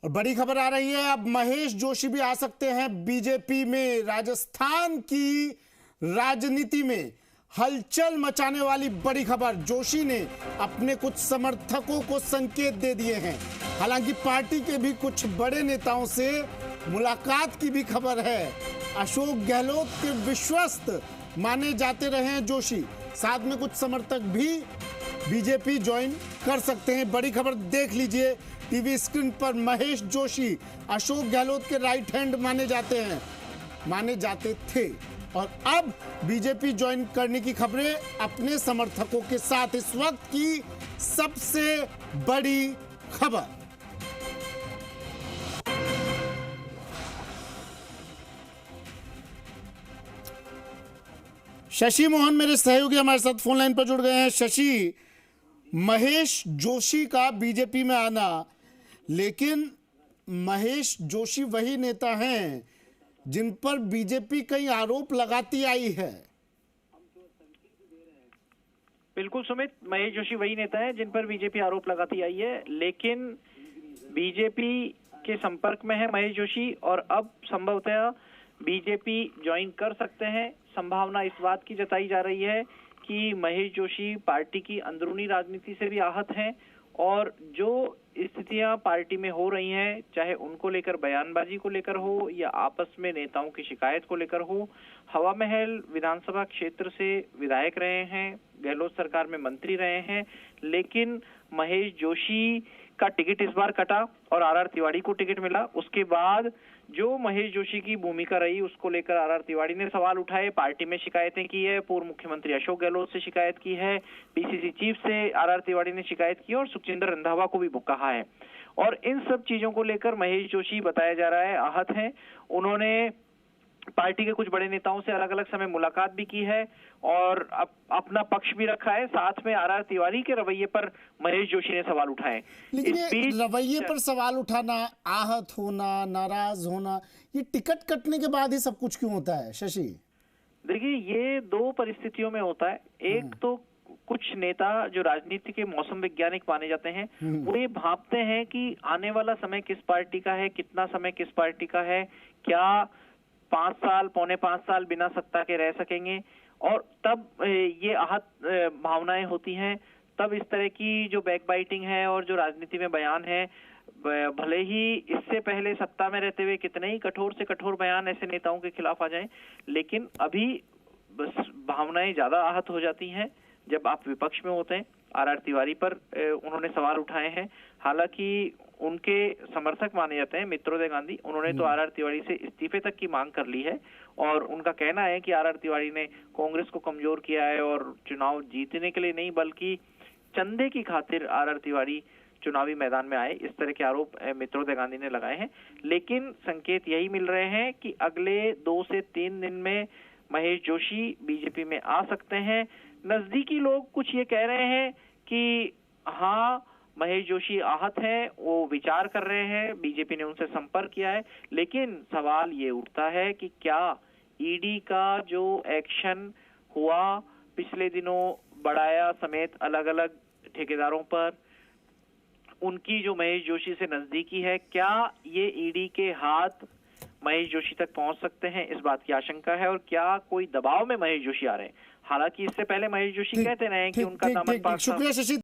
और बड़ी खबर आ रही है, अब महेश जोशी भी आ सकते हैं बीजेपी में। राजस्थान की राजनीति में हलचल मचाने वाली बड़ी खबर। जोशी ने अपने कुछ समर्थकों को संकेत दे दिए हैं। हालांकि पार्टी के भी कुछ बड़े नेताओं से मुलाकात की भी खबर है। अशोक गहलोत के विश्वस्त माने जाते रहे हैं जोशी। साथ में कुछ समर्थक भी बीजेपी ज्वाइन कर सकते हैं। बड़ी खबर देख लीजिए टीवी स्क्रीन पर। महेश जोशी अशोक गहलोत के राइट हैंड माने जाते थे और अब बीजेपी ज्वाइन करने की खबरें अपने समर्थकों के साथ। इस वक्त की सबसे बड़ी खबर। शशि मोहन मेरे सहयोगी हमारे साथ फोन लाइन पर जुड़ गए हैं। शशि, महेश जोशी का बीजेपी में आना, लेकिन महेश जोशी वही नेता हैं जिन पर बीजेपी कई आरोप लगाती आई है। बिल्कुल सुमित, महेश जोशी वही नेता है जिन पर बीजेपी आरोप लगाती आई है, लेकिन बीजेपी के संपर्क में है महेश जोशी और अब संभवतः बीजेपी ज्वाइन कर सकते हैं। संभावना इस बात की जताई जा रही है कि महेश जोशी पार्टी की अंदरूनी राजनीति से भी आहत हैं और जो स्थितियां पार्टी में हो रही हैं, चाहे उनको लेकर बयानबाजी को लेकर हो या आपस में नेताओं की शिकायत को लेकर हो। हवा महल विधानसभा क्षेत्र से विधायक रहे हैं, गहलोत सरकार में मंत्री रहे हैं, लेकिन महेश जोशी का टिकट इस बार कटा और आर तिवारी को टिकट मिला। उसके बाद जो महेश जोशी की भूमिका रही उसको लेकर आर तिवारी ने सवाल उठाए, पार्टी में शिकायतें की है, पूर्व मुख्यमंत्री अशोक गहलोत से शिकायत की है, पीसीसी चीफ से आर तिवारी ने शिकायत की और सुखजिंदर रंधावा को भी कहा है। और इन सब चीजों को लेकर महेश जोशी बताया जा रहा है आहत हैं। उन्होंने पार्टी के कुछ बड़े नेताओं से अलग अलग समय मुलाकात भी की है और अपना पक्ष भी रखा है। साथ में आर तिवारी के रवैये पर महेश जोशी ने सवाल उठाए। लेकिन ये रवैये पर सवाल उठाना, आहत होना, नाराज होना, ये टिकट कटने के बाद ही सब कुछ क्यों होता है शशि? देखिए, ये दो परिस्थितियों में होता है। एक तो कुछ नेता जो राजनीति के मौसम वैज्ञानिक माने जाते हैं, वो ये भांपते हैं कि आने वाला समय किस पार्टी का है, कितना समय किस पार्टी का है, क्या 5 साल, पौने 5 साल बिना सत्ता के रह सकेंगे। और तब ये आहत भावनाएं होती हैं। तब इस तरह की जो बैकबाइटिंग है और जो राजनीति में बयान है, भले ही इससे पहले सत्ता में रहते हुए कितने ही कठोर से कठोर बयान ऐसे नेताओं के खिलाफ आ जाएं, लेकिन अभी बस भावनाएं ज्यादा आहत हो जाती हैं जब आप विपक्ष में होते हैं। आर तिवारी पर उन्होंने सवाल उठाए हैं। हालांकि उनके समर्थक माने जाते हैं मित्रोदय गांधी, उन्होंने तो आर तिवारी से इस्तीफे तक की मांग कर ली है और उनका कहना है कि आर तिवारी ने कांग्रेस को कमजोर किया है और चुनाव जीतने के लिए नहीं बल्कि चंदे की खातिर आर तिवारी चुनावी मैदान में आए। इस तरह के आरोप मित्रोदय गांधी ने लगाए हैं। लेकिन संकेत यही मिल रहे हैं कि अगले 2 से 3 दिन में महेश जोशी बीजेपी में आ सकते हैं। नजदीकी लोग कुछ ये कह रहे हैं कि हाँ, महेश जोशी आहत हैं, वो विचार कर रहे हैं, बीजेपी ने उनसे संपर्क किया है। लेकिन सवाल ये उठता है कि क्या ईडी का जो एक्शन हुआ पिछले दिनों बड़ाया समेत अलग अलग ठेकेदारों पर, उनकी जो महेश जोशी से नजदीकी है, क्या ये ईडी के हाथ महेश जोशी तक पहुंच सकते हैं, इस बात की आशंका है। और क्या कोई दबाव में महेश जोशी आ रहे हैं? हालांकि इससे पहले महेश जोशी कहते रहे हैं कि उनका दामन पाक। शुक्रिया शशि।